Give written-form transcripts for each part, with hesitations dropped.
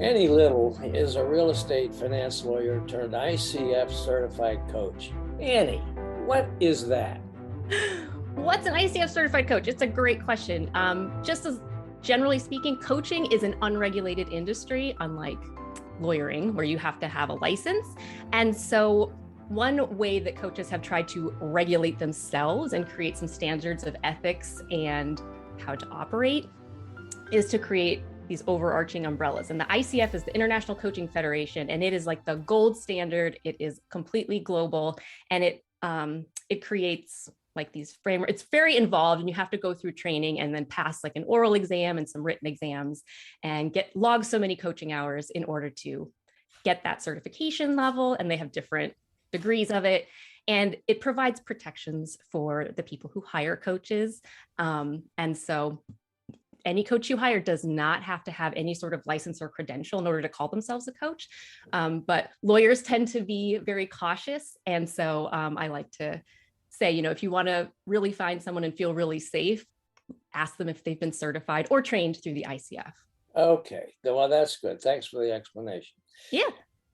Annie Little is a real estate finance lawyer turned ICF certified coach. Annie, what is that? What's an ICF certified coach? It's a great question. Just as generally speaking, coaching is an unregulated industry, unlike lawyering, where you have to have a license. And so one way that coaches have tried to regulate themselves and create some standards of ethics and how to operate is to create these overarching umbrellas. And the ICF is the International Coaching Federation, and it is like the gold standard. It is completely global, and it creates like these frameworks. It's very involved, and you have to go through training and then pass like an oral exam and some written exams and log so many coaching hours in order to get that certification level. And they have different degrees of it. And it provides protections for the people who hire coaches. And so any coach you hire does not have to have any sort of license or credential in order to call themselves a coach. But lawyers tend to be very cautious. And so I like to say, if you want to really find someone and feel really safe, ask them if they've been certified or trained through the ICF. Okay, well, that's good. Thanks for the explanation. Yeah.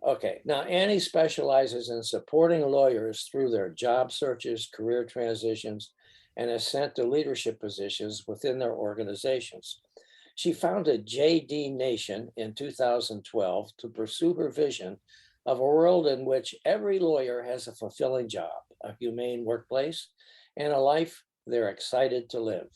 Okay, now Annie specializes in supporting lawyers through their job searches, career transitions, and ascent to leadership positions within their organizations. She founded JD Nation in 2012 to pursue her vision of a world in which every lawyer has a fulfilling job, a humane workplace, and a life they're excited to live.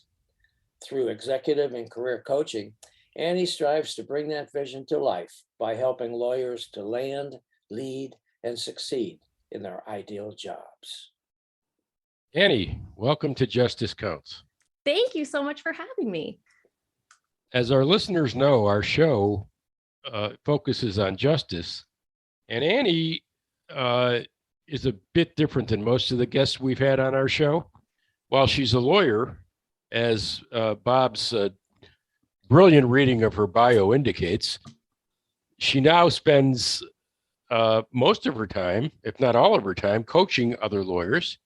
Through executive and career coaching, Annie strives to bring that vision to life by helping lawyers to land, lead, and succeed in their ideal jobs. Annie, welcome to Justice Counts. Thank you so much for having me. As our listeners know, our show focuses on justice, and Annie is a bit different than most of the guests we've had on our show. While she's a lawyer, as Bob's brilliant reading of her bio indicates, she now spends most of her time, if not all of her time, coaching other lawyers.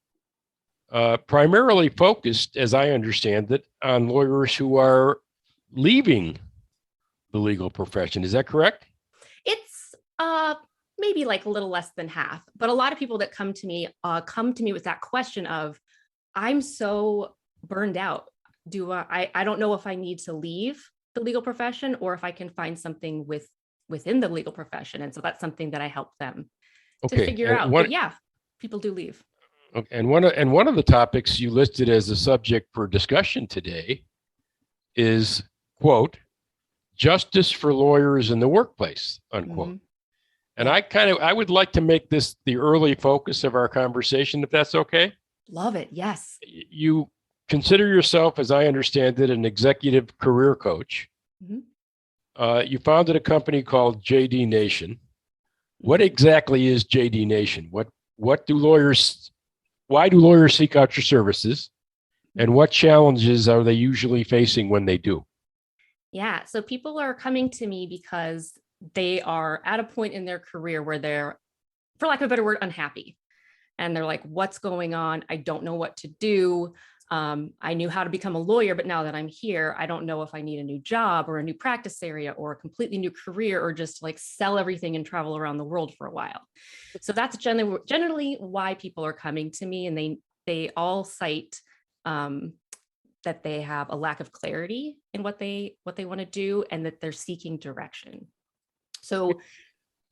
Primarily focused, as I understand it, on lawyers who are leaving the legal profession. Is that correct? It's maybe like a little less than half, but a lot of people that come to me with that question of, I'm so burned out. I don't know if I need to leave the legal profession or if I can find something within the legal profession. And so that's something that I help them to figure out. But yeah, people do leave. Okay. And one of the topics you listed as a subject for discussion today is, quote, justice for lawyers in the workplace, unquote. Mm-hmm. And I would like to make this the early focus of our conversation, if that's okay. Love it. Yes. You consider yourself, as I understand it, an executive career coach. Mm-hmm. You founded a company called JD Nation. What exactly is JD Nation? Why do lawyers seek out your services? And what challenges are they usually facing when they do? Yeah. So people are coming to me because they are at a point in their career where they're, for lack of a better word, unhappy. And they're like, what's going on? I don't know what to do. I knew how to become a lawyer, but now that I'm here, I don't know if I need a new job or a new practice area or a completely new career or just like sell everything and travel around the world for a while. So that's generally why people are coming to me, and they all cite that they have a lack of clarity in what they want to do and that they're seeking direction. So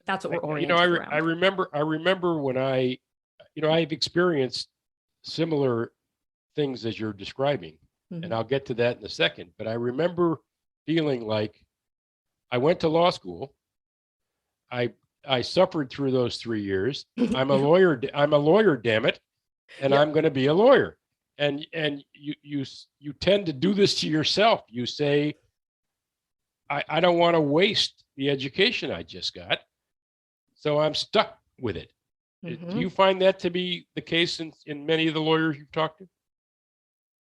that's what we're oriented around. I remember when I've experienced similar things as you're describing, mm-hmm. and I'll get to that in a second. But I remember feeling like I went to law school. I suffered through those 3 years. I'm a lawyer. I'm a lawyer, damn it, and I'm going to be a lawyer. And you tend to do this to yourself. You say, I don't want to waste the education I just got, so I'm stuck with it. Mm-hmm. Do you find that to be the case in many of the lawyers you've talked to?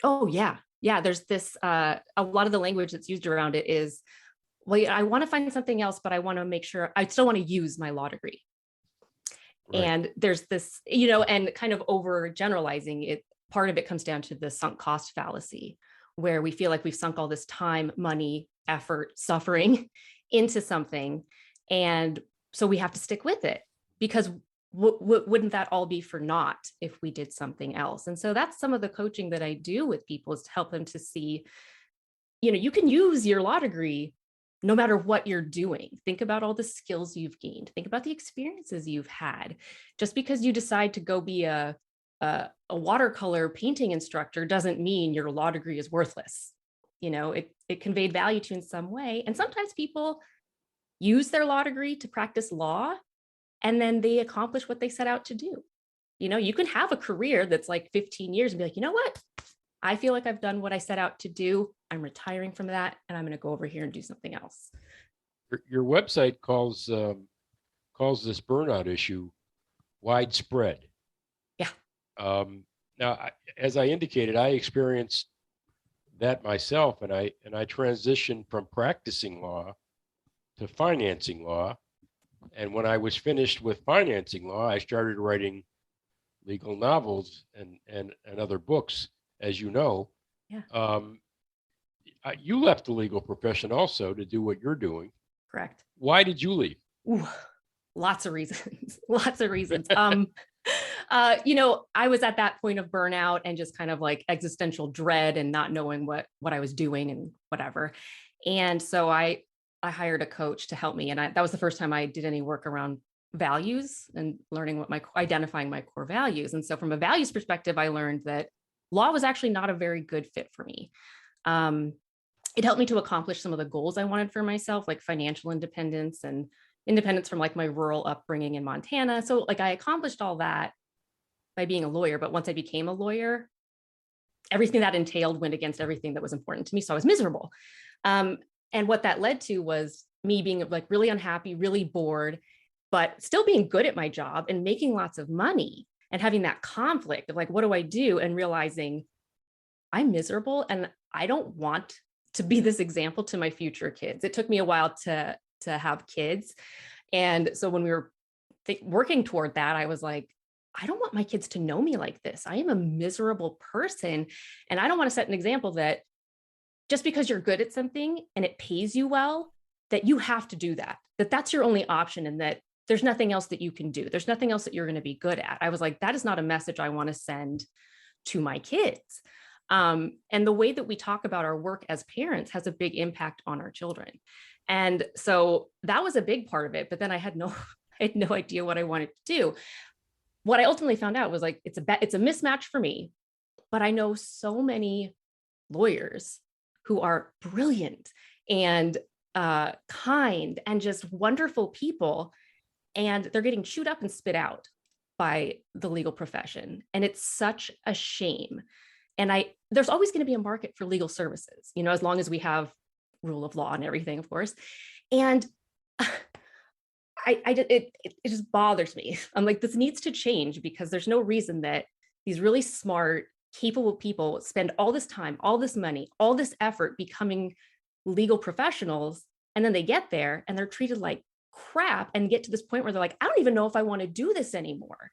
Oh, yeah. Yeah. There's this, a lot of the language that's used around it is, well, I want to find something else, but I want to make sure I still want to use my law degree. Right. And there's this, and kind of over generalizing it, part of it comes down to the sunk cost fallacy, where we feel like we've sunk all this time, money, effort, suffering into something. And so we have to stick with it, because wouldn't that all be for naught if we did something else? And so that's some of the coaching that I do with people, is to help them to see, you can use your law degree no matter what you're doing. Think about all the skills you've gained. Think about the experiences you've had. Just because you decide to go be a watercolor painting instructor doesn't mean your law degree is worthless. It conveyed value to you in some way. And sometimes people use their law degree to practice law, and then they accomplish what they set out to do. You can have a career that's like 15 years and be like, you know what? I feel like I've done what I set out to do. I'm retiring from that, and I'm going to go over here and do something else. Your website calls this burnout issue widespread. Yeah. Now, as I indicated, I experienced that myself, and I transitioned from practicing law to financing law. And when I was finished with financing law, I started writing legal novels and other books, as you know. Yeah. You left the legal profession also to do what you're doing. Correct. Why did you leave? Ooh, lots of reasons. Lots of reasons. I was at that point of burnout and just kind of like existential dread and not knowing what I was doing and whatever. And so I hired a coach to help me. And that was the first time I did any work around values and learning identifying my core values. And so from a values perspective, I learned that law was actually not a very good fit for me. It helped me to accomplish some of the goals I wanted for myself, like financial independence and independence from like my rural upbringing in Montana. So like I accomplished all that by being a lawyer. But once I became a lawyer, everything that entailed went against everything that was important to me. So I was miserable. And what that led to was me being like really unhappy, really bored, but still being good at my job and making lots of money and having that conflict of like, what do I do? And realizing I'm miserable and I don't want to be this example to my future kids. It took me a while to have kids. And so when we were working toward that, I was like, I don't want my kids to know me like this. I am a miserable person. And I don't want to set an example that just because you're good at something and it pays you well, that you have to do that that's your only option, and that there's nothing else that you can do. There's nothing else that you're going to be good at. I was like, that is not a message I want to send to my kids. And the way that we talk about our work as parents has a big impact on our children. And so that was a big part of it. But then I had no idea what I wanted to do. What I ultimately found out was like, it's a mismatch for me, but I know so many lawyers who are brilliant and kind and just wonderful people, and they're getting chewed up and spit out by the legal profession. And it's such a shame. And there's always going to be a market for legal services, as long as we have rule of law and everything, of course. And it just bothers me. I'm like, this needs to change, because there's no reason that these really smart, capable people spend all this time, all this money, all this effort becoming legal professionals. And then they get there and they're treated like crap and get to this point where they're like, I don't even know if I want to do this anymore.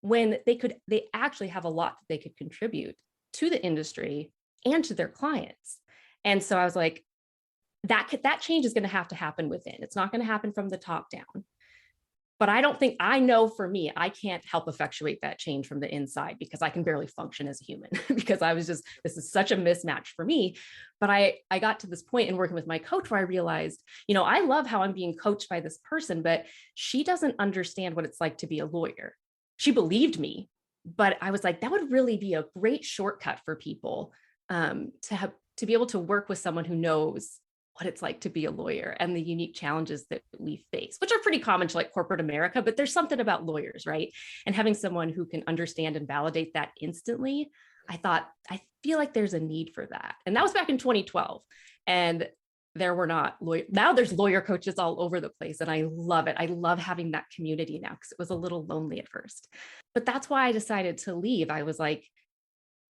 When they actually have a lot that they could contribute to the industry and to their clients. And so I was like, that change is going to happen within. It's not going to happen from the top down. But I know for me, I can't help effectuate that change from the inside, because I can barely function as a human because this is such a mismatch for me. But I got to this point in working with my coach where I realized, I love how I'm being coached by this person, but she doesn't understand what it's like to be a lawyer. She believed me, but I was like, that would really be a great shortcut for people to be able to work with someone who knows what it's like to be a lawyer and the unique challenges that we face, which are pretty common to like corporate America, but there's something about lawyers, right? And having someone who can understand and validate that instantly, I thought, I feel like there's a need for that. And that was back in 2012. And there were not now there's lawyer coaches all over the place. And I love it. I love having that community now, because it was a little lonely at first. But that's why I decided to leave. I was like,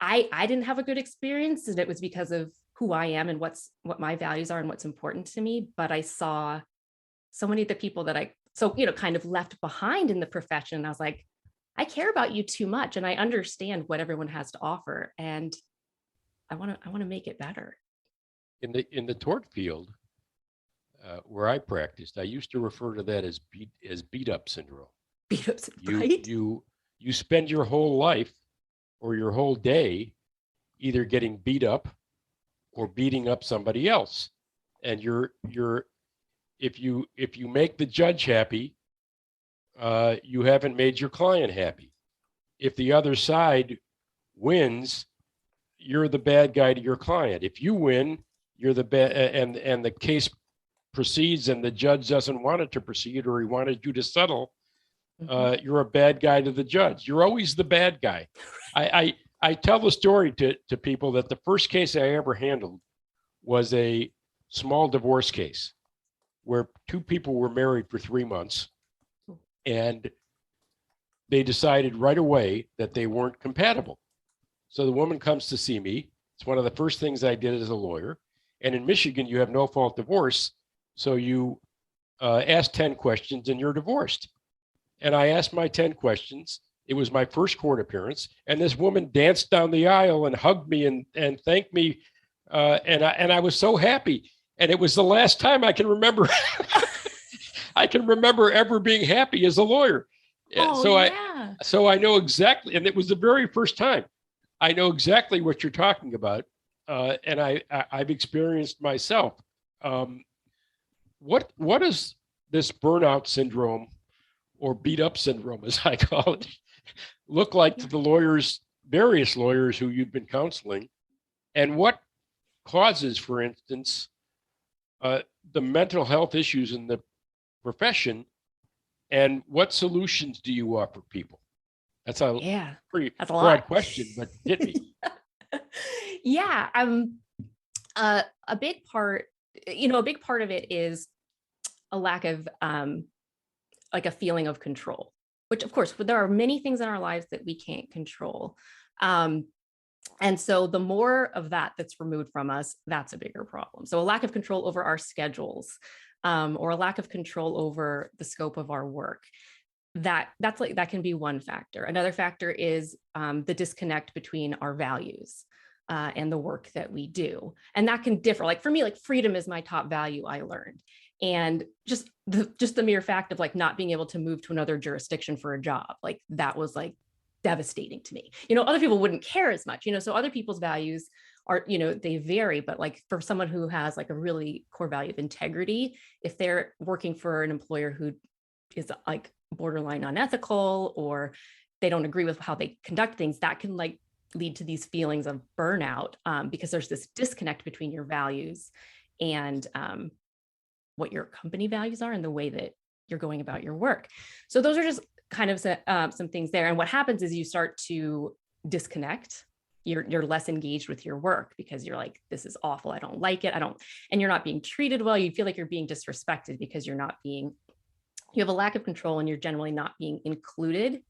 I didn't have a good experience, and it was because of who I am and what my values are and what's important to me. But I saw so many of the people that kind of left behind in the profession. I was like, I care about you too much, and I understand what everyone has to offer, and I want to make it better. In the tort field, where I practiced, I used to refer to that as beat up syndrome. Beat up, You right? you spend your whole life or your whole day either getting beat up or beating up somebody else, and you're if you make the judge happy, you haven't made your client happy. If the other side wins, you're the bad guy to your client. If you win, you're the bad, and the case proceeds and the judge doesn't want it to proceed, or he wanted you to settle, you're a bad guy to the judge. You're always the bad guy. I tell the story to people that the first case I ever handled was a small divorce case where two people were married for 3 months, and they decided right away that they weren't compatible. So the woman comes to see me. It's one of the first things I did as a lawyer. And in Michigan, you have no fault divorce. So you ask 10 questions and you're divorced. And I asked my 10 questions. It was my first court appearance. And this woman danced down the aisle and hugged me and thanked me. And I was so happy. And it was the last time I can remember. I can remember ever being happy as a lawyer. Oh, yeah. So I know exactly. And it was the very first time. I know exactly what you're talking about. And I've experienced myself. What is this burnout syndrome, or beat up syndrome, as I call it, look like to the lawyers, various lawyers who you've been counseling? And what causes, for instance, the mental health issues in the profession, and what solutions do you offer people? That's a pretty broad question, but hit me. Yeah. A big part of it is a lack of like a feeling of control, which of course, there are many things in our lives that we can't control. And so the more of that that's removed from us, that's a bigger problem. So a lack of control over our schedules, or a lack of control over the scope of our work. That can be one factor. Another factor is the disconnect between our values and the work that we do. And that can differ. Like for me, like freedom is my top value, I learned. And just the mere fact of like not being able to move to another jurisdiction for a job, like that was like devastating to me. Other people wouldn't care as much, so other people's values are, they vary, but like for someone who has like a really core value of integrity, if they're working for an employer who is like borderline unethical, or they don't agree with how they conduct things, that can like lead to these feelings of burnout, because there's this disconnect between your values and what your company values are and the way that you're going about your work. So those are just kind of some things there. And what happens is you start to disconnect. You're less engaged with your work because you're like, this is awful. I don't like it. And you're not being treated well. You feel like you're being disrespected because you have a lack of control, and you're generally not being included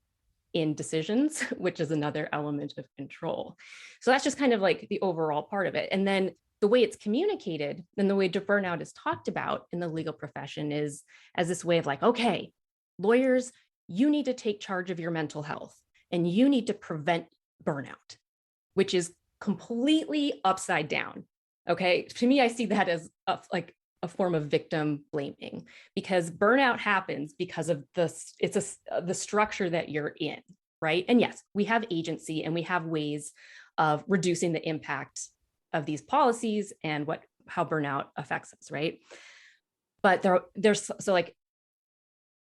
in decisions, which is another element of control. So that's just kind of like the overall part of it. And then the way it's communicated and the way burnout is talked about in the legal profession is as this way of like, okay, lawyers, you need to take charge of your mental health and you need to prevent burnout, which is completely upside down. Okay. To me, I see that as a form of victim blaming, because burnout happens because of the structure that you're in, right? And yes, we have agency and we have ways of reducing the impact of these policies and how burnout affects us, right? But there's like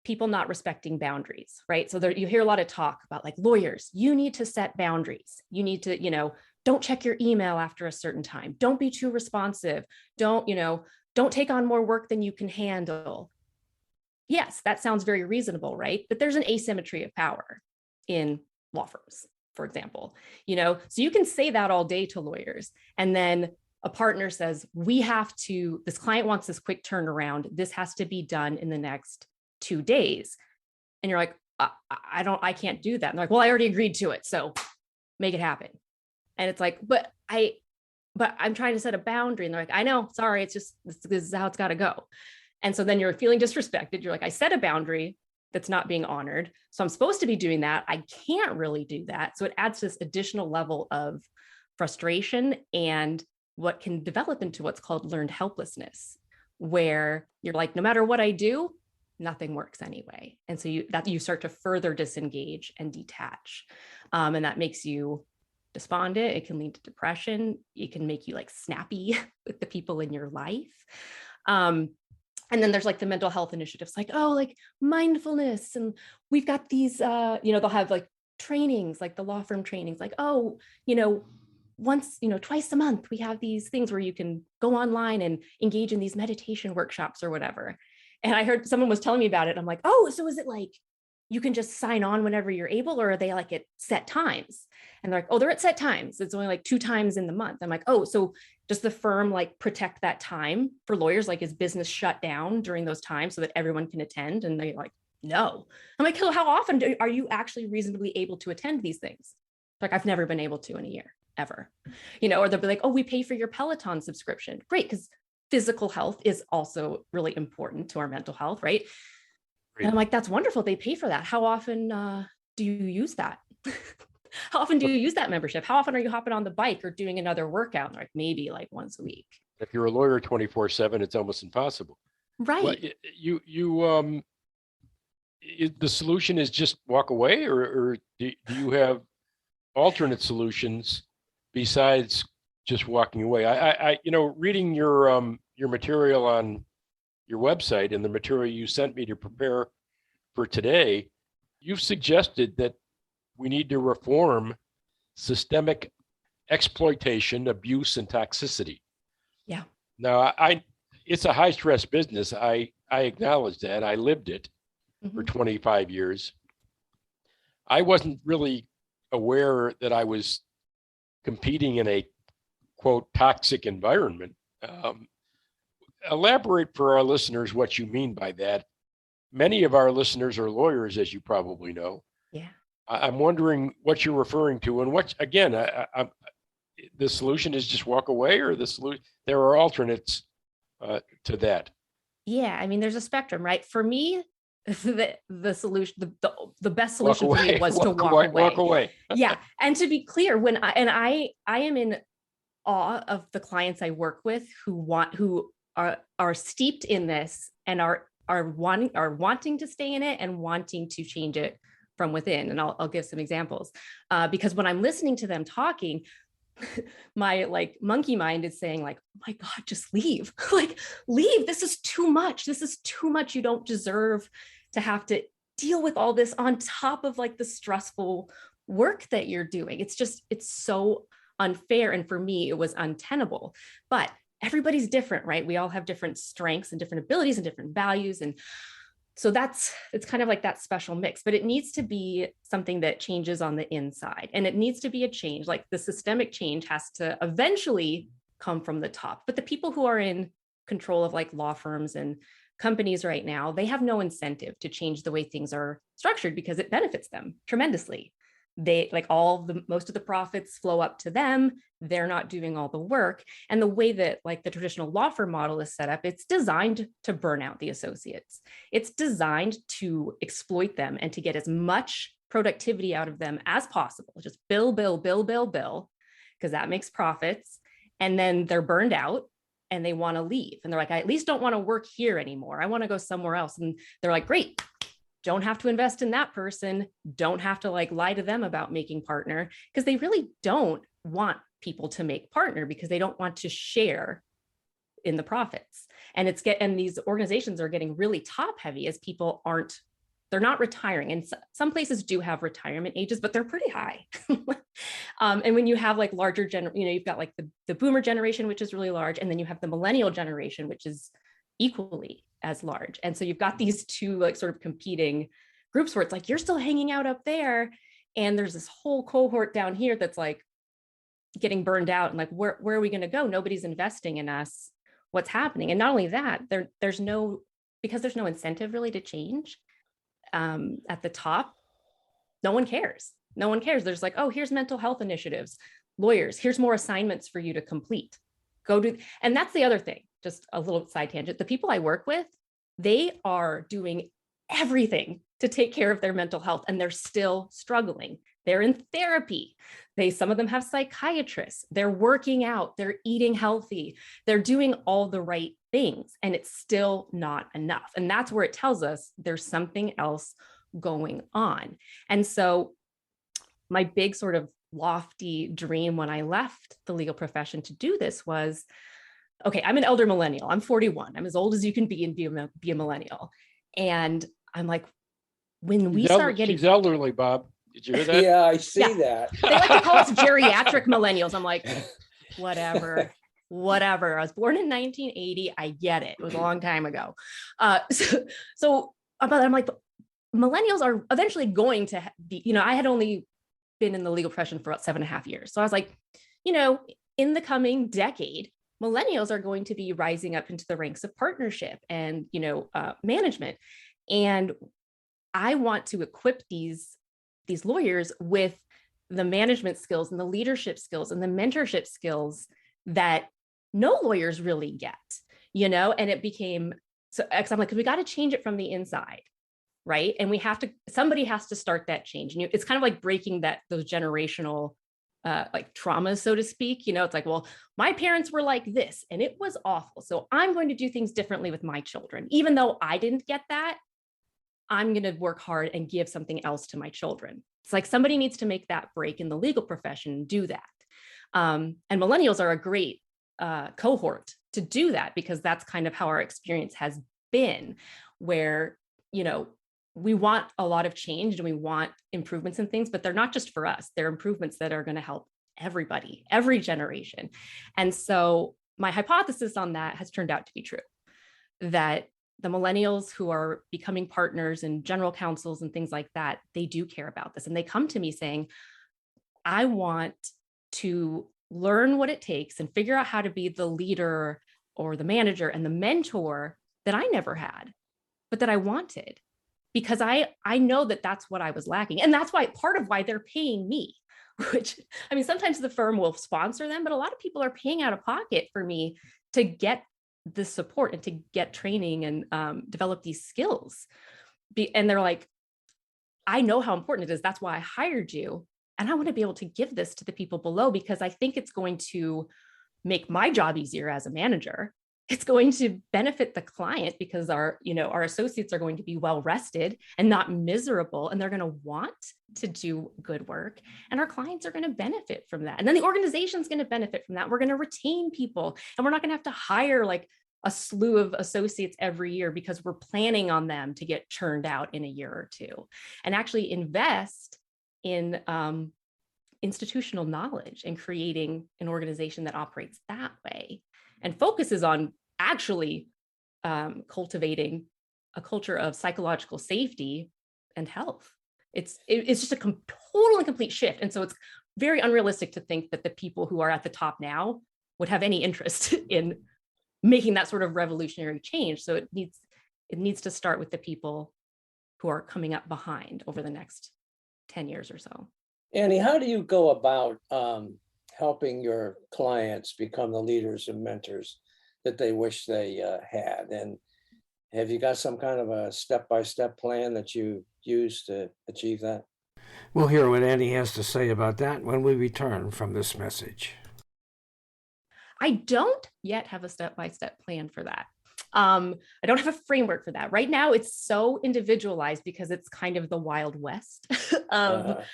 people not respecting boundaries, right? So you hear a lot of talk about like lawyers, you need to set boundaries. You need to, don't check your email after a certain time. Don't be too responsive. Don't take on more work than you can handle. Yes, that sounds very reasonable, right? But there's an asymmetry of power in law firms, for example, so you can say that all day to lawyers. And then a partner says, this client wants this quick turnaround. This has to be done in the next 2 days. And you're like, I can't do that. And they're like, well, I already agreed to it. So make it happen. And it's like, but I'm trying to set a boundary. And they're like, I know, sorry, it's just, this is how it's got to go. And so then you're feeling disrespected. You're like, I set a boundary that's not being honored. So I'm supposed to be doing that. I can't really do that. So it adds this additional level of frustration and what can develop into what's called learned helplessness, where you're like, no matter what I do, nothing works anyway. And so you start to further disengage and detach. And that makes you despondent. It can lead to depression. It can make you like snappy with the people in your life. And then there's like the mental health initiatives, like, oh, like mindfulness. And we've got these, they'll have like trainings, like the law firm trainings, like, oh, once, twice a month, we have these things where you can go online and engage in these meditation workshops or whatever. And I heard someone was telling me about it. I'm like, oh, so is it like you can just sign on whenever you're able, or are they like at set times? And they're like, oh, they're at set times. It's only like 2 times in the month. I'm like, oh, so does the firm like protect that time for lawyers? Like, is business shut down during those times so that everyone can attend? And they're like, no. I'm like, how often are you actually reasonably able to attend these things? Like, I've never been able to in a year, ever. Or they'll be like, oh, we pay for your Peloton subscription. Great, because physical health is also really important to our mental health, right? Great. And I'm like, that's wonderful. They pay for that. How often do you use that? How often do you use that membership? How often are you hopping on the bike or doing another workout? And like, maybe like once a week. If you're a lawyer 24/7, it's almost impossible. Right. Well, the solution is just walk away, or do you have alternate solutions besides just walking away? I reading your material on your website and the material you sent me to prepare for today, you've suggested that we need to reform systemic exploitation, abuse, and toxicity. Yeah. Now, it's a high stress business. I acknowledge that. I lived it for 25 years. I wasn't really aware that I was competing in a, quote, toxic environment. Elaborate for our listeners what you mean by that. Many of our listeners are lawyers, as you probably know. Yeah. I'm wondering what you're referring to, and what, again, the solution is just walk away, or there are alternates to that. Yeah, I mean, there's a spectrum, right? For me, the solution, the best solution for me was to walk away. Walk away. Yeah, and to be clear, I am in awe of the clients I work with who are steeped in this and are wanting to stay in it and wanting to change it from within. And I'll give some examples because when I'm listening to them talking, my like monkey mind is saying like, oh my God, just leave, like leave. This is too much. This is too much. You don't deserve to have to deal with all this on top of like the stressful work that you're doing. It's so unfair. And for me, it was untenable, but everybody's different, right? We all have different strengths and different abilities and different values. And so it's kind of like that special mix, but it needs to be something that changes on the inside, and it needs to be a change. Like the systemic change has to eventually come from the top, but the people who are in control of like law firms and companies right now, they have no incentive to change the way things are structured because it benefits them tremendously. They like most of the profits flow up to them. They're not doing all the work. And the way that like the traditional law firm model is set up, it's designed to burn out the associates. It's designed to exploit them and to get as much productivity out of them as possible. Just bill, because that makes profits. And then they're burned out and they want to leave. And they're like, I at least don't want to work here anymore. I want to go somewhere else. And they're like, great. Don't have to invest in that person. Don't have to like lie to them about making partner, because they really don't want people to make partner because they don't want to share in the profits. And these organizations are getting really top heavy as people they're not retiring. And some places do have retirement ages, but they're pretty high. And when you have like larger you've got like the boomer generation, which is really large. And then you have the millennial generation, which is equally as large. And so you've got these two like sort of competing groups where it's like, you're still hanging out up there. And there's this whole cohort down here that's like getting burned out and like, where are we going to go? Nobody's investing in us. What's happening? And not only that, there's no incentive really to change at the top. No one cares. There's like, oh, here's mental health initiatives, lawyers, here's more assignments for you to complete. And that's the other thing. Just a little side tangent. The people I work with, they are doing everything to take care of their mental health and they're still struggling. They're in therapy. Some of them have psychiatrists. They're working out. They're eating healthy. They're doing all the right things, and it's still not enough. And that's where it tells us there's something else going on. And so my big sort of lofty dream when I left the legal profession to do this was, okay, I'm an elder millennial. I'm 41. I'm as old as you can be and be a millennial. And I'm like, when we start getting— she's elderly, Bob. Did you hear that? Yeah, I see that. They like to call us geriatric millennials. I'm like, whatever. I was born in 1980. I get it. It was a long time ago. So but I'm like, millennials are eventually going to be, I had only been in the legal profession for about 7.5 years. So I was like, in the coming decade, millennials are going to be rising up into the ranks of partnership and, management. And I want to equip these lawyers with the management skills and the leadership skills and the mentorship skills that no lawyers really get, and it became so, because I'm like, we got to change it from the inside. Right. And somebody has to start that change. And it's kind of like breaking those generational like traumas, so to speak. It's like, well, my parents were like this and it was awful. So I'm going to do things differently with my children. Even though I didn't get that, I'm going to work hard and give something else to my children. It's like somebody needs to make that break in the legal profession and do that. And millennials are a great cohort to do that, because that's kind of how our experience has been, where, we want a lot of change and we want improvements in things, but they're not just for us. They're improvements that are going to help everybody, every generation. And so my hypothesis on that has turned out to be true, that the millennials who are becoming partners and general counsels and things like that, they do care about this. And they come to me saying, I want to learn what it takes and figure out how to be the leader or the manager and the mentor that I never had, but that I wanted, because I know that that's what I was lacking. And that's part of why they're paying me, which, sometimes the firm will sponsor them, but a lot of people are paying out of pocket for me to get the support and to get training and develop these skills. And they're like, I know how important it is. That's why I hired you. And I want to be able to give this to the people below, because I think it's going to make my job easier as a manager. It's going to benefit the client, because our associates are going to be well rested and not miserable, and they're going to want to do good work, and our clients are going to benefit from that. And then the organization is going to benefit from that. We're going to retain people, and we're not going to have to hire like a slew of associates every year because we're planning on them to get churned out in a year or two, and actually invest in institutional knowledge and creating an organization that operates that way and focuses on actually cultivating a culture of psychological safety and health. It's just a total and complete shift. And so it's very unrealistic to think that the people who are at the top now would have any interest in making that sort of revolutionary change. So it needs to start with the people who are coming up behind over the next 10 years or so. Annie, how do you go about helping your clients become the leaders and mentors that they wish they had? And have you got some kind of a step-by-step plan that you use to achieve that? We'll hear what Annie has to say about that when we return from this message. I don't yet have a step-by-step plan for that. I don't have a framework for that. Right now, it's so individualized because it's kind of the Wild West of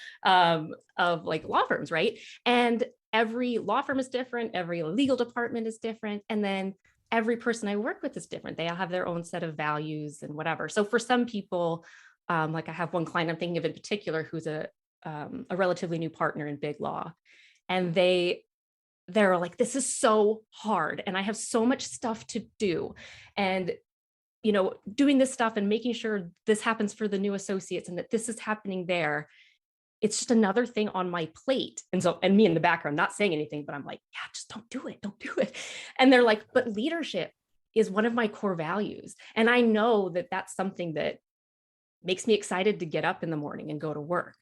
like law firms, right? And every law firm is different. Every legal department is different. And then every person I work with is different. They all have their own set of values and whatever. So for some people, like I have one client I'm thinking of in particular who's a relatively new partner in big law, and they're like, this is so hard and I have so much stuff to do, and doing this stuff and making sure this happens for the new associates and that this is happening there, it's just another thing on my plate. And me in the background not saying anything, but I'm like, yeah, just don't do it. And they're like, but leadership is one of my core values, and I know that that's something that makes me excited to get up in the morning and go to work.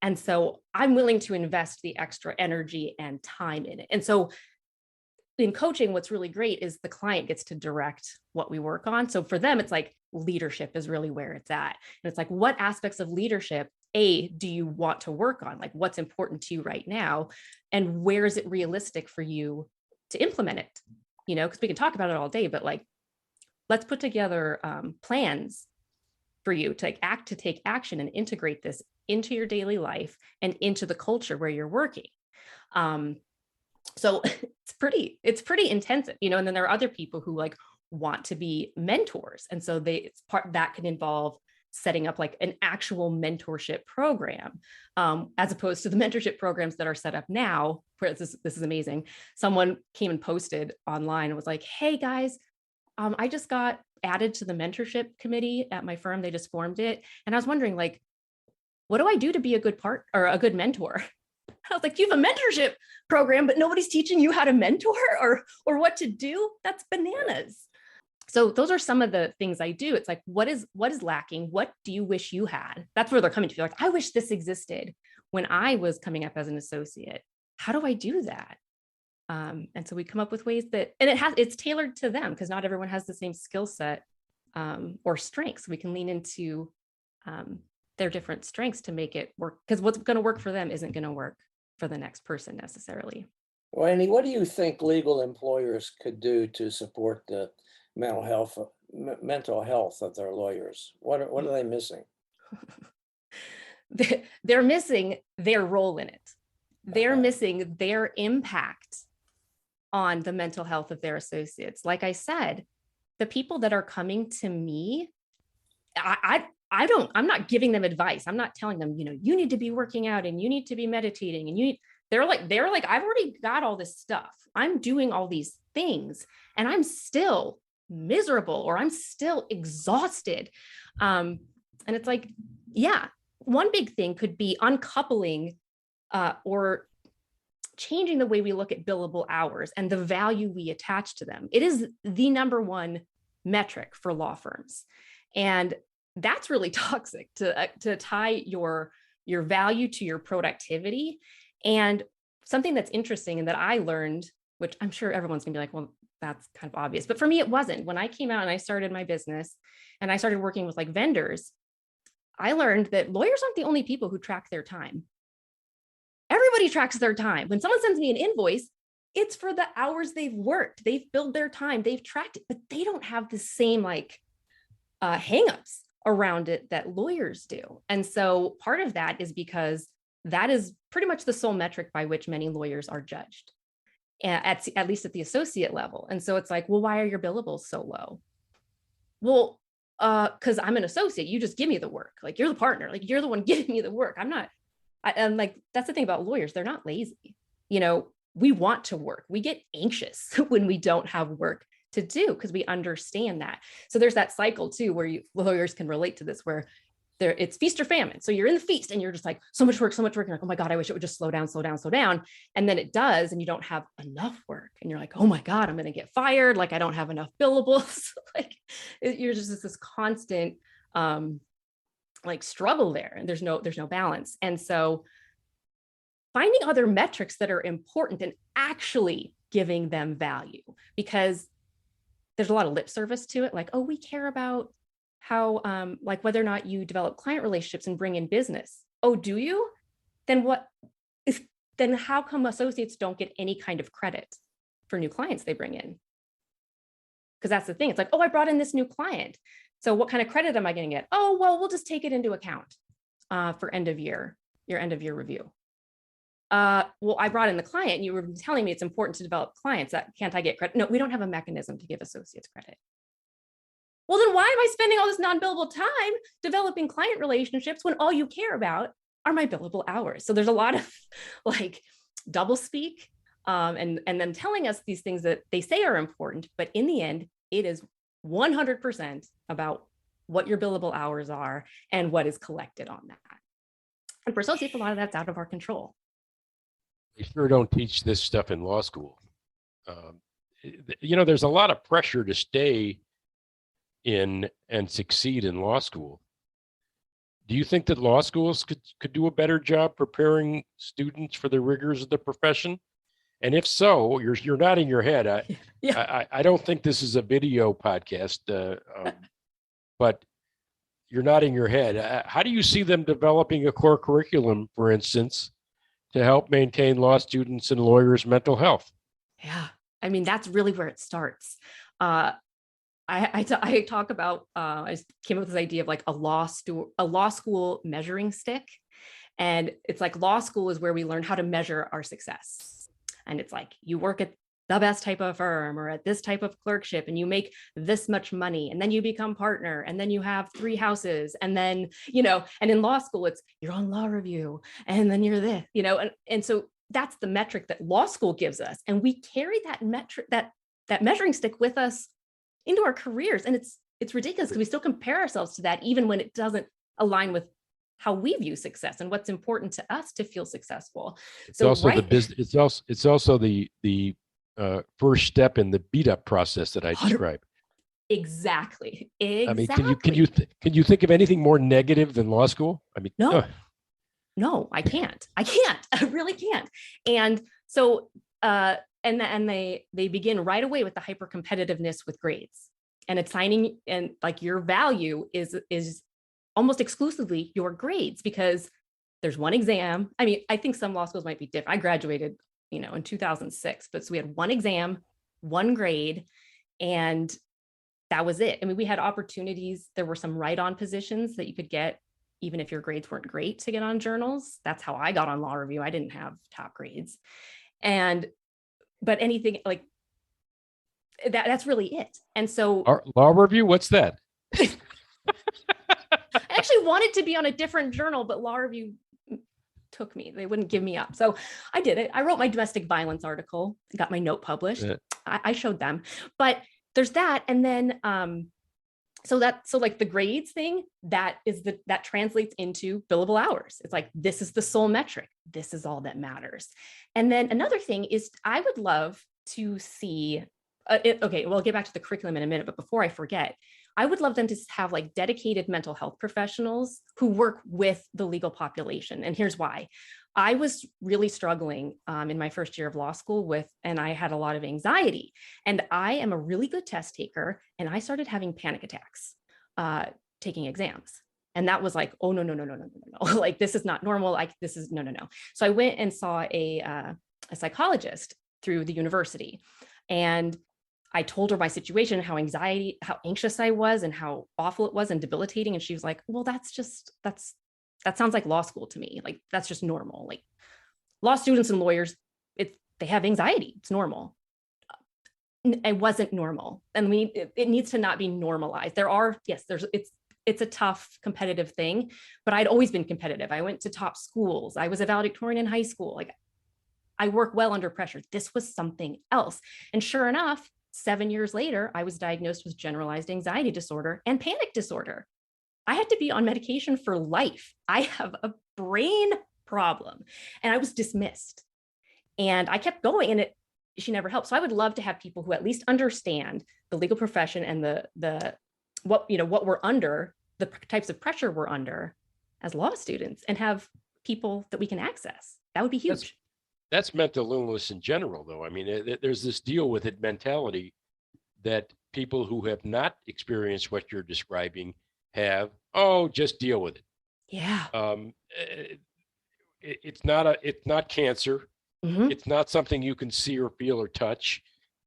And so I'm willing to invest the extra energy and time in it. And so in coaching, what's really great is the client gets to direct what we work on. So for them, it's like leadership is really where it's at. And it's like, what aspects of leadership do you want to work on? Like, what's important to you right now? And where is it realistic for you to implement it? You know, because we can talk about it all day, but like, let's put together plans for you to take action and integrate this into your daily life and into the culture where you're working. So it's pretty intensive, you know, and then there are other people who like want to be mentors. And so that can involve setting up like an actual mentorship program, as opposed to the mentorship programs that are set up now, where this is amazing. Someone came and posted online and was like, hey guys, I just got added to the mentorship committee at my firm. They just formed it. And I was wondering, like, what do I do to be a good a good mentor? I was like, you have a mentorship program, but nobody's teaching you how to mentor or what to do. That's bananas. So those are some of the things I do. It's like, what is lacking? What do you wish you had? That's where they're coming to. Like, I wish this existed when I was coming up as an associate. How do I do that? And so we come up with ways and it's tailored to them, because not everyone has the same skill set or strengths. We can lean into their different strengths to make it work, because what's going to work for them isn't going to work for the next person necessarily. Well, Annie, what do you think legal employers could do to support the mental health of their lawyers? What are they missing? They're missing their role in it. They're missing their impact on the mental health of their associates. Like I said, the people that are coming to me, I'm not giving them advice. I'm not telling them, you know, you need to be working out and you need to be meditating and they're like, I've already got all this stuff. I'm doing all these things and I'm still miserable or I'm still exhausted. And it's like, yeah, one big thing could be uncoupling or changing the way we look at billable hours and the value we attach to them. It is the number one metric for law firms. And that's really toxic to tie your value to your productivity. And something that's interesting and that I learned, which I'm sure everyone's gonna be like, well, that's kind of obvious. But for me, it wasn't. When I came out and I started my business and I started working with like vendors, I learned that lawyers aren't the only people who track their time. Everybody tracks their time. When someone sends me an invoice, it's for the hours they've worked. They've billed their time, they've tracked it, but they don't have the same like hangups around it that lawyers do. And so part of that is because that is pretty much the sole metric by which many lawyers are judged, at least at the associate level. And so it's like, well, why are your billables so low? Well, because I'm an associate, you just give me the work. Like, you're the partner, like you're the one giving me the work. And like, that's the thing about lawyers. They're not lazy. You know, we want to work. We get anxious when we don't have work to do because we understand that. So there's that cycle too, where lawyers can relate to this, where it's feast or famine. So you're in the feast and you're just like, so much work. And you're like, oh my God, I wish it would just slow down. And then it does, and you don't have enough work. And you're like, oh my God, I'm going to get fired. Like, I don't have enough billables. Like, you're just this constant, like struggle there, and there's no balance. And so finding other metrics that are important and actually giving them value, because there's a lot of lip service to it. Like, oh, we care about how, like whether or not you develop client relationships and bring in business. Oh, do you? Then then how come associates don't get any kind of credit for new clients they bring in? Because that's the thing. It's like, oh, I brought in this new client. So what kind of credit am I going to get? Oh, well, we'll just take it into account for your end of year review. Well, I brought in the client and you were telling me it's important to develop clients. Can't I get credit? No, we don't have a mechanism to give associates credit. Well, then why am I spending all this non-billable time developing client relationships when all you care about are my billable hours? So there's a lot of like double speak and then telling us these things that they say are important, but in the end, it is 100% about what your billable hours are and what is collected on that. And for associates, a lot of that's out of our control. They sure don't teach this stuff in law school. You know, there's a lot of pressure to stay in and succeed in law school. Do you think that law schools could do a better job preparing students for the rigors of the profession? And if so, you're nodding your head. I don't think this is a video podcast, but you're nodding your head. How do you see them developing a core curriculum, for instance, to help maintain law students and lawyers' mental health? Yeah, I mean, that's really where it starts. I talk about, I came up with this idea of like a law school measuring stick. And it's like law school is where we learn how to measure our success. And it's like, you work at the best type of firm or at this type of clerkship and you make this much money and then you become partner and then you have 3 houses and then, and in law school, it's you're on law review and then you're this, and so that's the metric that law school gives us. And we carry that metric, that measuring stick with us into our careers. And it's ridiculous because we still compare ourselves to that, even when it doesn't align with how we view success and what's important to us to feel successful. It's also the business. It's also the first step in the beat up process that I described. Exactly. I mean, can you think of anything more negative than law school? I mean, no, I can't. I really can't. And so, and they begin right away with the hyper competitiveness with grades and assigning, and like your value is almost exclusively your grades, because there's one exam. I mean, I think some law schools might be different. I graduated, in 2006, but so we had one exam, one grade, and that was it. I mean, we had opportunities. There were some write-on positions that you could get, even if your grades weren't great, to get on journals. That's how I got on law review. I didn't have top grades. But anything like that's really it. And so law review, what's that? I actually wanted to be on a different journal, but law review took me. They wouldn't give me up. So I did it. I wrote my domestic violence article, got my note published. Yeah. I showed them, but there's that. And then, so like the grades thing, that translates into billable hours. It's like, this is the sole metric. This is all that matters. And then another thing is I would love to see, we'll get back to the curriculum in a minute, but before I forget, I would love them to have like dedicated mental health professionals who work with the legal population. And here's why. I was really struggling in my first year of law school and I had a lot of anxiety, and I am a really good test taker. And I started having panic attacks taking exams. And that was like, oh, no. Like, this is not normal. Like, this is no. So I went and saw a psychologist through the university, and I told her my situation, how anxious I was and how awful it was and debilitating. And she was like, well, that sounds like law school to me. Like, that's just normal. Like, law students and lawyers, they have anxiety. It's normal. It wasn't normal. And it needs to not be normalized. It's a tough competitive thing, but I'd always been competitive. I went to top schools. I was a valedictorian in high school. Like, I work well under pressure. This was something else. And sure enough, 7 years later, I was diagnosed with generalized anxiety disorder and panic disorder. I had to be on medication for life. I have a brain problem, and I was dismissed. And I kept going, and she never helped. So I would love to have people who at least understand the legal profession and what we're under, the types of pressure we're under as law students, and have people that we can access. That would be huge. That's mental illness in general, though. I mean, there's this deal with it mentality that people who have not experienced what you're describing have. Oh, just deal with it. Yeah. It's not cancer. Mm-hmm. It's not something you can see or feel or touch,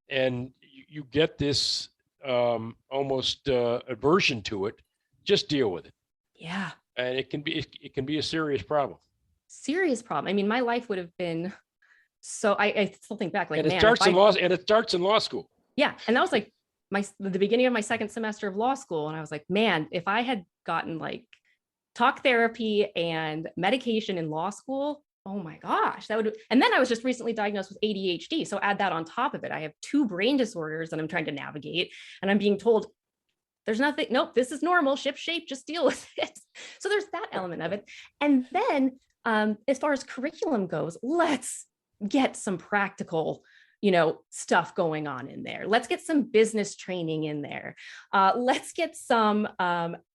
and you get this almost aversion to it. Just deal with it. Yeah. And it can be a serious problem. Serious problem. I mean, my life would have been. So I still think back, like, and it starts in law school. Yeah. And that was like the beginning of my second semester of law school. And I was like, man, if I had gotten like talk therapy and medication in law school, oh my gosh, and then I was just recently diagnosed with ADHD. So add that on top of it. I have 2 brain disorders that I'm trying to navigate, and I'm being told there's nothing, nope, this is normal, ship shape, just deal with it. So there's that element of it. And then as far as curriculum goes, let's get some practical, stuff going on in there. Let's get some business training in there. Let's get some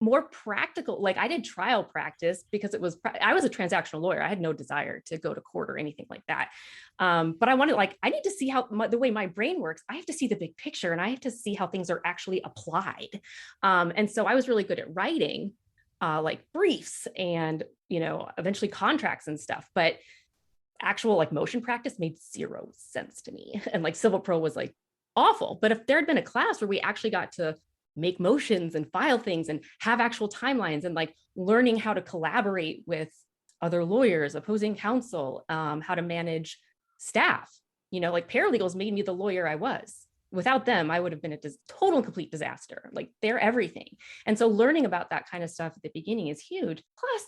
more practical, like I did trial practice because I was a transactional lawyer. I had no desire to go to court or anything like that. But I wanted, I need to see how the way my brain works. I have to see the big picture, and I have to see how things are actually applied. And so I was really good at writing. like briefs and, eventually contracts and stuff. But actual like motion practice made zero sense to me. And like Civil Pro was like awful. But if there had been a class where we actually got to make motions and file things and have actual timelines and like learning how to collaborate with other lawyers, opposing counsel, how to manage staff, like paralegals made me the lawyer I was. Without them, I would have been a total and complete disaster. Like they're everything. And so learning about that kind of stuff at the beginning is huge. Plus,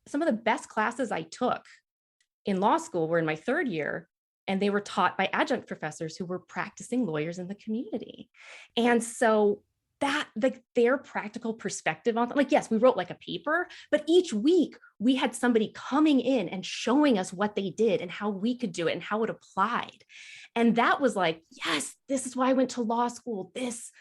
some of the best classes I took in law school were in my third year, and they were taught by adjunct professors who were practicing lawyers in the community. And so their practical perspective on, like, yes, we wrote like a paper, but each week we had somebody coming in and showing us what they did and how we could do it and how it applied. And that was like, yes, this is why I went to law school. This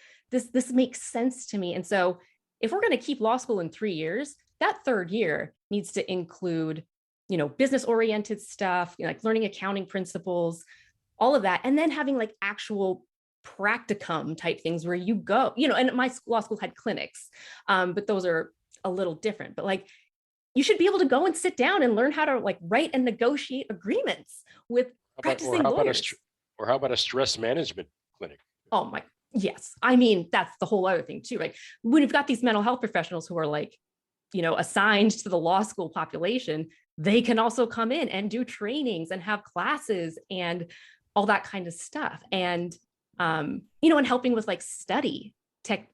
makes sense to me. And so if we're going to keep law school in 3 years, that third year needs to include, business oriented stuff, like learning accounting principles, all of that. And then having like actual practicum type things where you go, and my law school had clinics, but those are a little different. But like, you should be able to go and sit down and learn how to like write and negotiate agreements with practicing lawyers. How about a stress management clinic? Oh my, yes. I mean, that's the whole other thing too. Like when you've got these mental health professionals who are like, assigned to the law school population, they can also come in and do trainings and have classes and all that kind of stuff. And, and helping with like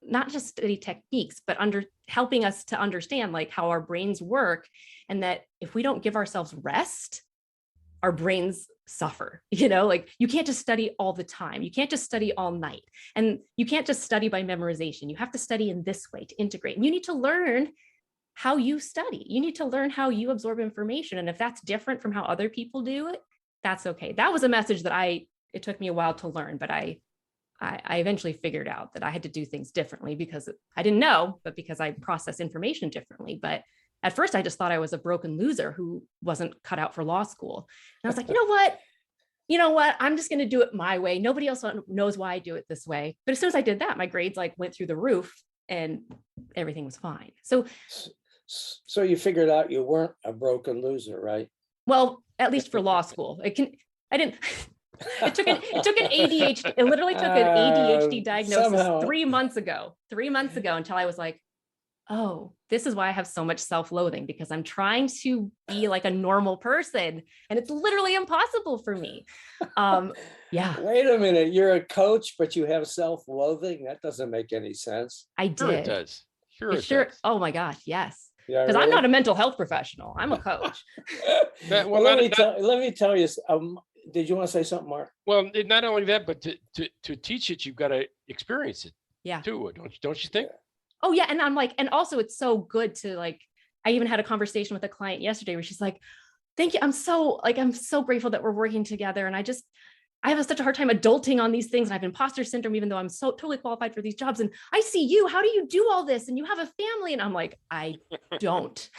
not just study techniques, but helping us to understand like how our brains work, and that if we don't give ourselves rest, our brains suffer. Like you can't just study all the time. You can't just study all night, and you can't just study by memorization. You have to study in this way to integrate. And you need to learn how you study. You need to learn how you absorb information. And if that's different from how other people do it, that's okay. That was a message that it took me a while to learn, but I eventually figured out that I had to do things differently because I didn't know, but because I process information differently. But at first I just thought I was a broken loser who wasn't cut out for law school. And I was like, you know what? I'm just going to do it my way. Nobody else knows why I do it this way. But as soon as I did that, my grades like went through the roof and everything was fine. So you figured out you weren't a broken loser, right? Well, at least for law school. It took an ADHD. It literally took an ADHD diagnosis 3 months ago until I was like, oh, this is why I have so much self-loathing, because I'm trying to be like a normal person and it's literally impossible for me. Yeah. Wait a minute. You're a coach, but you have self-loathing? That doesn't make any sense. I did. Sure it does. Sure. Does. Oh my gosh. Yes. Yeah, because I'm not a mental health professional. I'm a coach. Well, let me tell you. Did you want to say something, Mark? Well, not only that, but to teach it, you've got to experience it. Yeah. Too, don't you think? Oh yeah, and I'm like, and also it's so good to like. I even had a conversation with a client yesterday where she's like, "Thank you. I'm so grateful that we're working together, and I have such a hard time adulting on these things. And I have imposter syndrome, even though I'm so totally qualified for these jobs. And I see you, how do you do all this? And you have a family." And I'm like, I don't.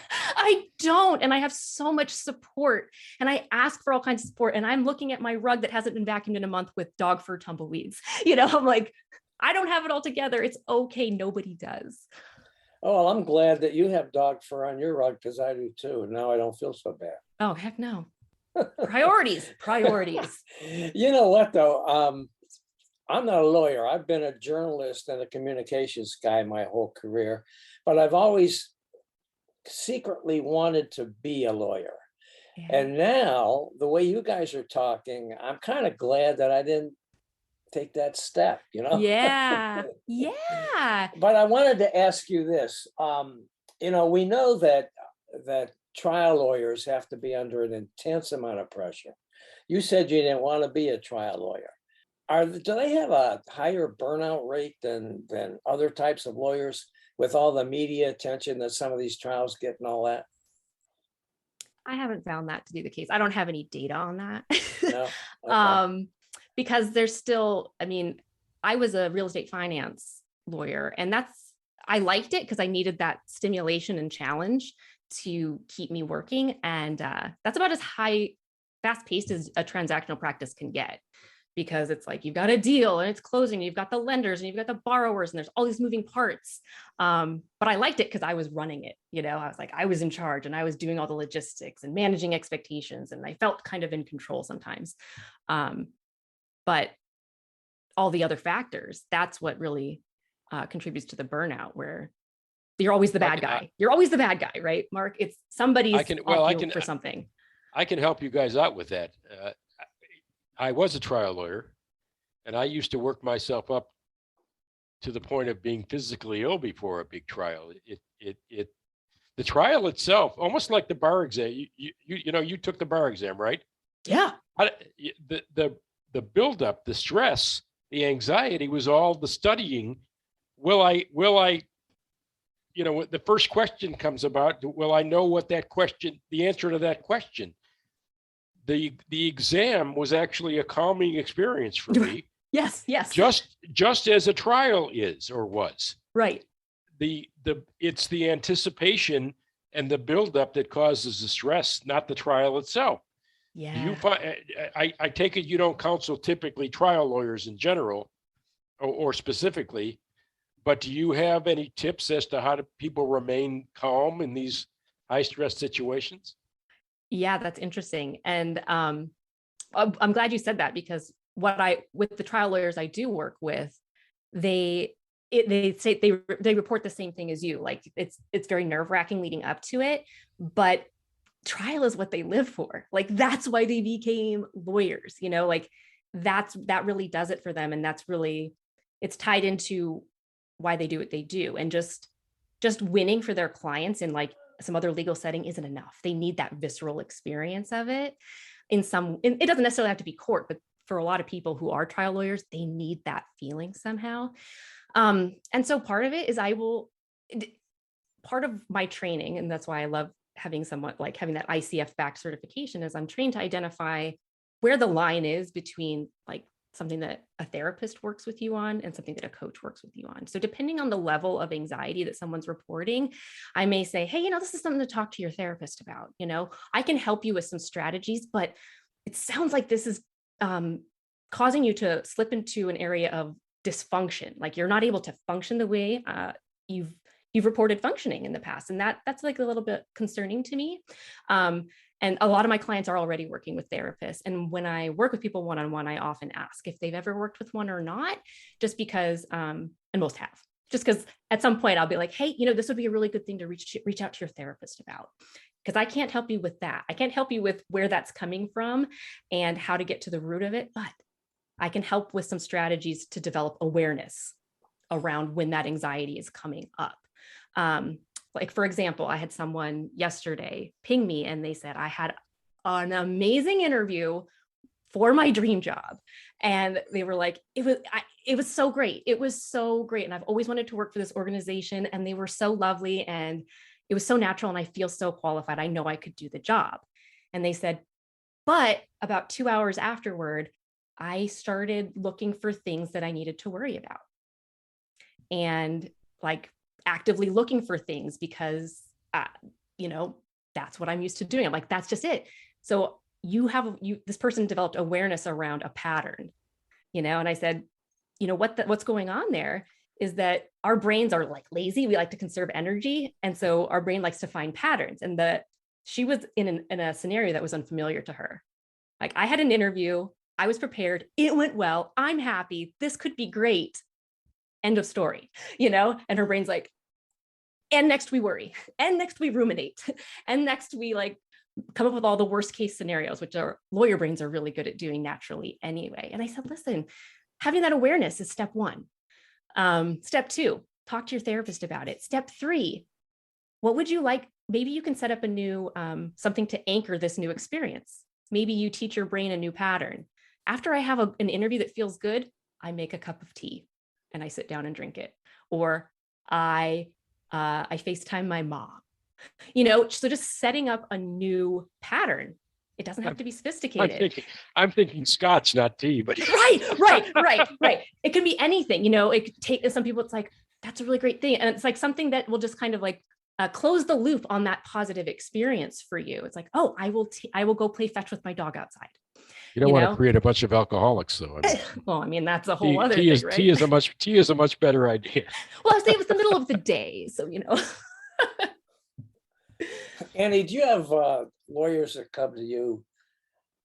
And I have so much support, and I ask for all kinds of support. And I'm looking at my rug that hasn't been vacuumed in a month with dog fur tumbleweeds. I'm like, I don't have it all together. It's okay. Nobody does. Oh, well, I'm glad that you have dog fur on your rug, because I do too. And now I don't feel so bad. Oh, heck no. Priorities. You know what, though? I'm not a lawyer. I've been a journalist and a communications guy my whole career, but I've always secretly wanted to be a lawyer. Yeah. And now, the way you guys are talking, I'm kind of glad that I didn't take that step, Yeah. But I wanted to ask you this. We know that trial lawyers have to be under an intense amount of pressure. You said you didn't want to be a trial lawyer. Do they have a higher burnout rate than other types of lawyers, with all the media attention that some of these trials get and all that? I haven't found that to be the case. I don't have any data on that. No? Okay. Because there's still, I was a real estate finance lawyer, and I liked it because I needed that stimulation and challenge to keep me working. And that's about as fast-paced as a transactional practice can get, because it's like, you've got a deal and it's closing, you've got the lenders and you've got the borrowers and there's all these moving parts. But I liked it because I was running it, I was like, I was in charge and I was doing all the logistics and managing expectations. And I felt kind of in control sometimes. But all the other factors, that's what really contributes to the burnout, where you're always the bad guy. You're always the bad guy, right, Mark? It's somebody's for something. I can help you guys out with that. I was a trial lawyer, and I used to work myself up to the point of being physically ill before a big trial. The trial itself, almost like the bar exam. You took the bar exam, right? Yeah. The buildup, the stress, the anxiety was all the studying. Will I? The first question comes about. Will I know what that question? The answer to that question. The exam was actually a calming experience for me. Yes. Just as a trial is or was. Right. It's the anticipation and the buildup that causes the stress, not the trial itself. Yeah. Do you find? I take it you don't counsel typically trial lawyers in general, or specifically, but do you have any tips as to how do people remain calm in these high stress situations? Yeah, that's interesting. And I'm glad you said that, because with the trial lawyers I do work with, they say they report the same thing as you. Like it's very nerve-wracking leading up to it, but trial is what they live for. Like that's why they became lawyers, like that really does it for them. And it's tied into why they do what they do. And just winning for their clients in like some other legal setting isn't enough. They need that visceral experience of it. It doesn't necessarily have to be court, but for a lot of people who are trial lawyers, they need that feeling somehow. And so part of it is part of my training, and that's why I love having that ICF backed certification, is I'm trained to identify where the line is between like something that a therapist works with you on and something that a coach works with you on. So depending on the level of anxiety that someone's reporting, I may say, hey, this is something to talk to your therapist about. I can help you with some strategies, but it sounds like this is causing you to slip into an area of dysfunction. Like you're not able to function the way you've reported functioning in the past. And that's like a little bit concerning to me. And a lot of my clients are already working with therapists. And when I work with people one-on-one, I often ask if they've ever worked with one or not, just because, and most have, just because at some point I'll be like, hey, this would be a really good thing to reach out to your therapist about, because I can't help you with that. I can't help you with where that's coming from and how to get to the root of it, but I can help with some strategies to develop awareness around when that anxiety is coming up. Like, for example, I had someone yesterday ping me and they said, I had an amazing interview for my dream job. And they were like, it was so great. It was so great. And I've always wanted to work for this organization, and they were so lovely and it was so natural. And I feel so qualified. I know I could do the job. And they said, but about 2 hours afterward, I started looking for things that I needed to worry about. And like actively looking for things because, that's what I'm used to doing. I'm like, that's just it. So this person developed awareness around a pattern, and I said, what's going on there is that our brains are like lazy. We like to conserve energy. And so our brain likes to find patterns. And she was in a scenario that was unfamiliar to her. Like, I had an interview, I was prepared, it went well, I'm happy, this could be great. End of story, and her brain's like, and next we worry, and next we ruminate, and next we like come up with all the worst case scenarios, which our lawyer brains are really good at doing naturally anyway. And I said, listen, having that awareness is step one. Step two, talk to your therapist about it. Step three, what would you like? Maybe you can set up a new, something to anchor this new experience. Maybe you teach your brain a new pattern. After I have an interview that feels good, I make a cup of tea and I sit down and drink it. Or I FaceTime my mom, so just setting up a new pattern. It doesn't have to be sophisticated. I'm thinking scotch, not tea, but right. It can be anything, it could take, some people, it's like, that's a really great thing. And it's like something that will just kind of like close the loop on that positive experience for you. It's like, oh, I will go play fetch with my dog outside. You don't want to create a bunch of alcoholics, though. I mean, well, I mean, that's a whole other thing, right? Tea is a much better idea. Well, I say it was the middle of the day, so Annie, do you have lawyers that come to you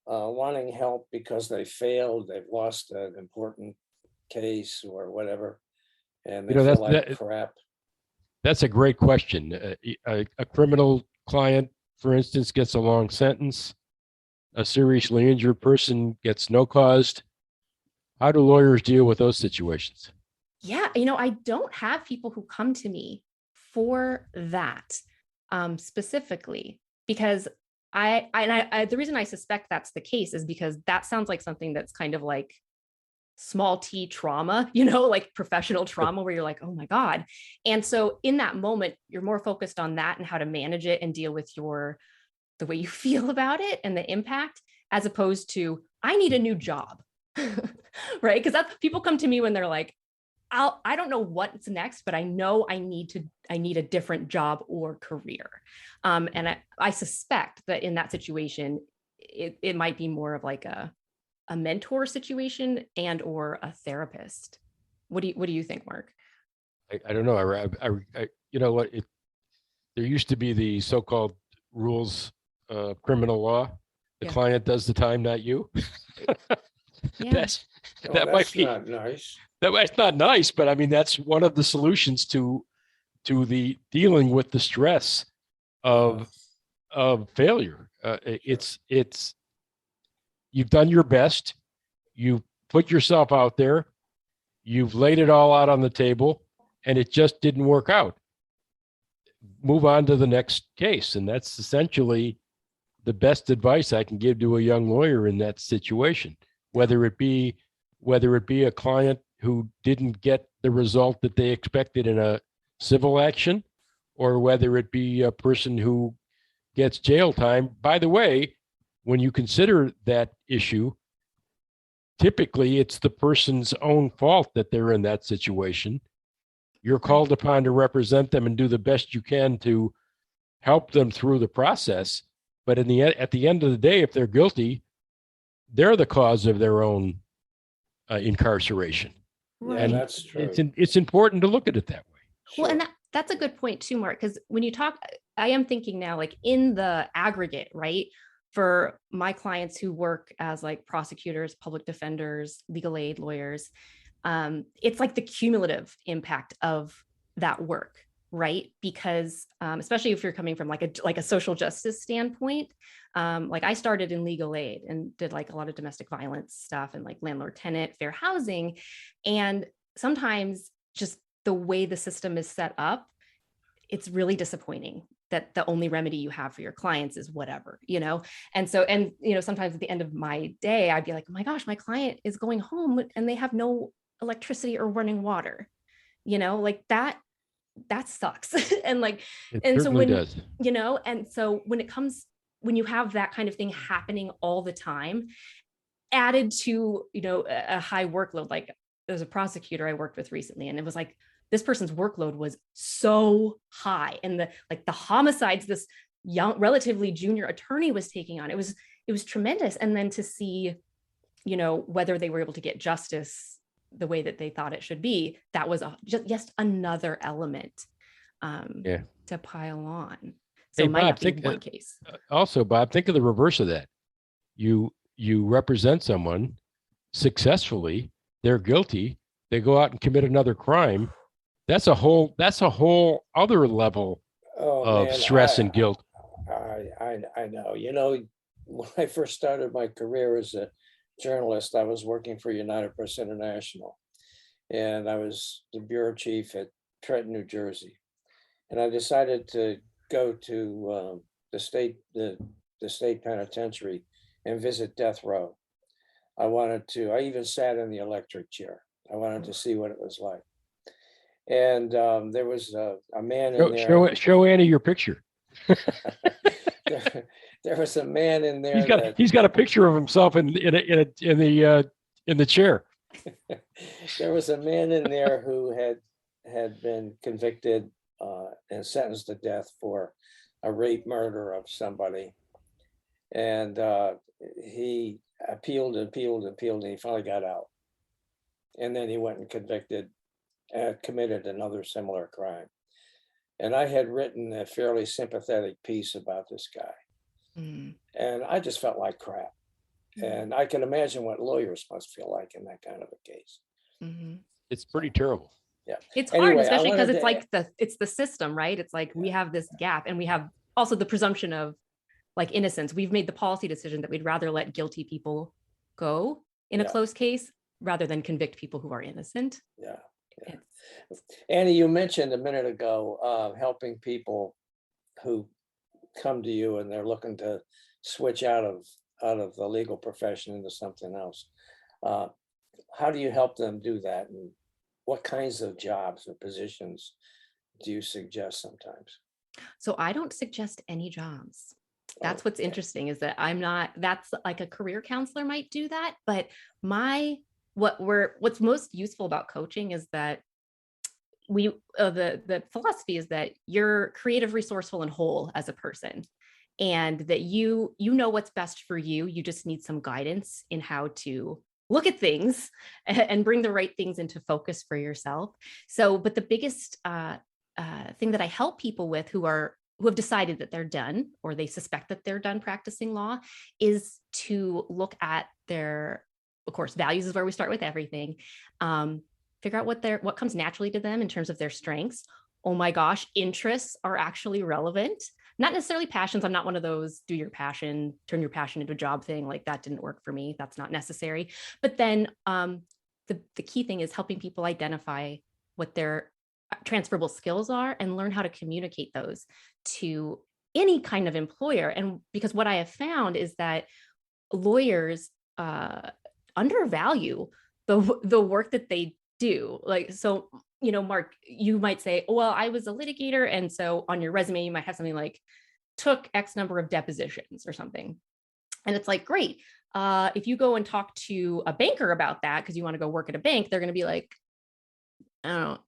wanting help because they failed, they've lost an important case or whatever, and they feel like crap? That's a great question. A criminal client, for instance, gets a long sentence. A seriously injured person gets no cause. How do lawyers deal with those situations? Yeah, I don't have people who come to me for that specifically, because the reason I suspect that's the case is because that sounds like something that's kind of like small t trauma, like professional trauma, where you're like, oh my God. And so in that moment, you're more focused on that and how to manage it and deal with the way you feel about it and the impact, as opposed to, I need a new job, right? Because people come to me when they're like, I don't know what's next, but I know I need a different job or career. And I suspect that in that situation, it might be more of like a mentor situation and or a therapist. What do you think, Mark? I don't know. I you know what? There used to be the so-called rules of criminal law. The client does the time, not you. Yeah. That might be not nice. That's not nice, but I mean, that's one of the solutions to the dealing with the stress of failure. It's you've done your best. You've put yourself out there. You've laid it all out on the table, and it just didn't work out. Move on to the next case. And that's essentially the best advice I can give to a young lawyer in that situation, whether it be a client who didn't get the result that they expected in a civil action, or whether it be a person who gets jail time. By the way, when you consider that issue, typically it's the person's own fault that they're in that situation. You're called upon to represent them and do the best you can to help them through the process. But at the end of the day, if they're guilty, they're the cause of their own incarceration. Right. And that's true. It's important to look at it that way. Well, and that's a good point too, Mark, because when you talk, I am thinking now, like in the aggregate, right? For my clients who work as like prosecutors, public defenders, legal aid lawyers, it's like the cumulative impact of that work, right? Because especially if you're coming from like a social justice standpoint, like I started in legal aid and did like a lot of domestic violence stuff and like landlord tenant, fair housing. And sometimes just the way the system is set up, it's really disappointing that the only remedy you have for your clients is whatever, And so, sometimes at the end of my day, I'd be like, oh my gosh, my client is going home and they have no electricity or running water, like that sucks. And like, it so when, does. And so when you have that kind of thing happening all the time, added to, a high workload, like there was a prosecutor I worked with recently, and it was like, this person's workload was so high, and the homicides this young, relatively junior attorney was taking on, it was tremendous. And then to see, whether they were able to get justice the way that they thought it should be, that was just another element to pile on. So it might not be one case. Also, Bob, think of the reverse of that. You represent someone successfully, they're guilty, they go out and commit another crime. That's a whole other level of stress and guilt. I know. When I first started my career as a journalist, I was working for United Press International, and I was the bureau chief at Trenton, New Jersey. And I decided to go to the state penitentiary and visit death row. I even sat in the electric chair. I wanted to see what it was like. And there was a man in there. Show Annie your picture. There was a man in there. He's got a picture of himself in the chair. There was a man in there who had been convicted and sentenced to death for a rape murder of somebody, and he appealed, and he finally got out. And then he went and committed another similar crime. And I had written a fairly sympathetic piece about this guy. And I just felt like crap. And I can imagine what lawyers must feel like in that kind of a case. It's pretty terrible. Yeah. It's Anyway, hard, especially because it's to- like it's the system, right? It's like we have this gap, and we have also the presumption of like innocence. We've made the policy decision that we'd rather let guilty people go in a close case rather than convict people who are innocent. Yeah. Annie, you mentioned a minute ago helping people who come to you and they're looking to switch out of the legal profession into something else. How do you help them do that? And what kinds of jobs or positions do you suggest sometimes? So I don't suggest any jobs. That's what's interesting, is that that's like a career counselor might do that. But what's most useful about coaching is that the philosophy is that you're creative, resourceful, and whole as a person, and that you know what's best for you. You just need some guidance in how to look at things and bring the right things into focus for yourself. So, but the biggest thing that I help people with who have decided that they're done, or they suspect that they're done practicing law, is to look at their, of course, values is where we start with everything. Figure out what comes naturally to them in terms of their strengths. Oh my gosh, interests are actually relevant. Not necessarily passions. I'm not one of those turn your passion into a job thing. Like, that didn't work for me. That's not necessary. But then the key thing is helping people identify what their transferable skills are and learn how to communicate those to any kind of employer. And because what I have found is that lawyers undervalue the work that they do. Like, so, Mark, you might say, well, I was a litigator. And so on your resume, you might have something like took X number of depositions or something. And it's like, great. If you go and talk to a banker about that, because you want to go work at a bank, they're going to be like, oh,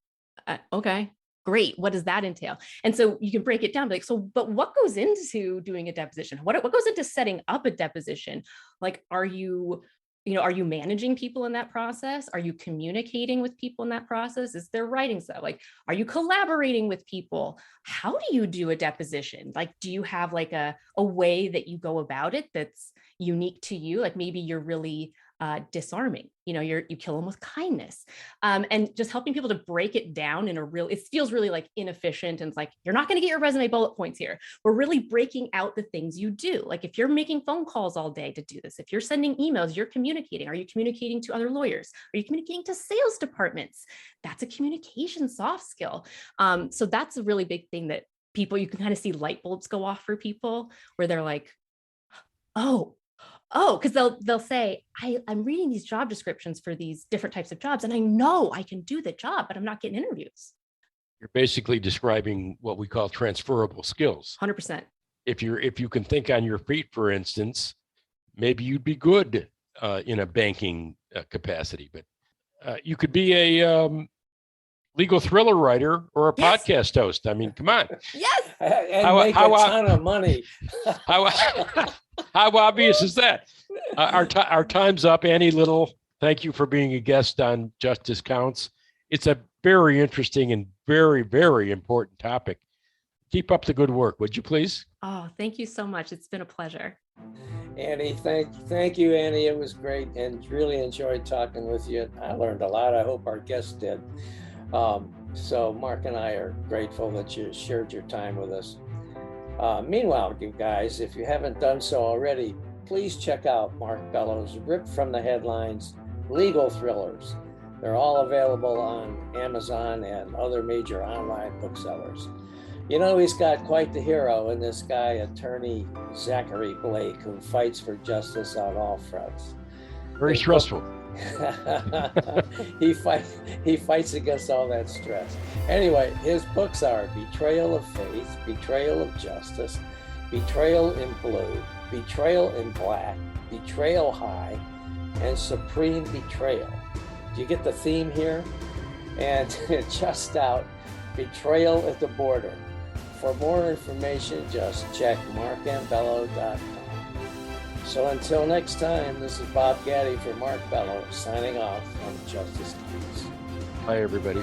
okay, great. What does that entail? And so you can break it down. Like, so, but what goes into doing a deposition? What goes into setting up a deposition? Like, are you managing people in that process? Are you communicating with people in that process? Is there writing stuff? Like, are you collaborating with people? How do you do a deposition? Like, do you have like a way that you go about it that's unique to you? Like, maybe you're really disarming, you kill them with kindness, and just helping people to break it down it feels really like inefficient. And it's like, you're not going to get your resume bullet points here. We're really breaking out the things you do. Like, if you're making phone calls all day to do this, if you're sending emails, you're communicating. Are you communicating to other lawyers? Are you communicating to sales departments? That's a communication soft skill. So that's a really big thing that people, you can kind of see light bulbs go off for people where they're like, because they'll say, I'm reading these job descriptions for these different types of jobs, and I know I can do the job, but I'm not getting interviews. You're basically describing what we call transferable skills. 100%. If you can think on your feet, for instance, maybe you'd be good in a banking capacity, but you could be a legal thriller writer or a podcast host. I mean, come on. Yes. And make a ton of money. How obvious is that? Our time's up. Annie Little, thank you for being a guest on Justice Counts. It's a very interesting and very, very important topic. Keep up the good work, would you please? Oh, thank you so much. It's been a pleasure. Annie, thank you, Annie. It was great and really enjoyed talking with you. I learned a lot. I hope our guests did. So Mark and I are grateful that you shared your time with us. Meanwhile, you guys, if you haven't done so already, please check out Mark Bellow's Ripped from the Headlines legal thrillers. They're all available on Amazon and other major online booksellers. He's got quite the hero in this guy, attorney Zachary Blake, who fights for justice on all fronts. Very stressful. He fights against all that stress. Anyway, his books are Betrayal of Faith, Betrayal of Justice, Betrayal in Blue, Betrayal in Black, Betrayal High, and Supreme Betrayal. Do you get the theme here? And just out, Betrayal at the Border. For more information, just check markandbellow.com. So until next time, this is Bob Gaddy for Mark Bello signing off on Justice Keys. Bye, everybody.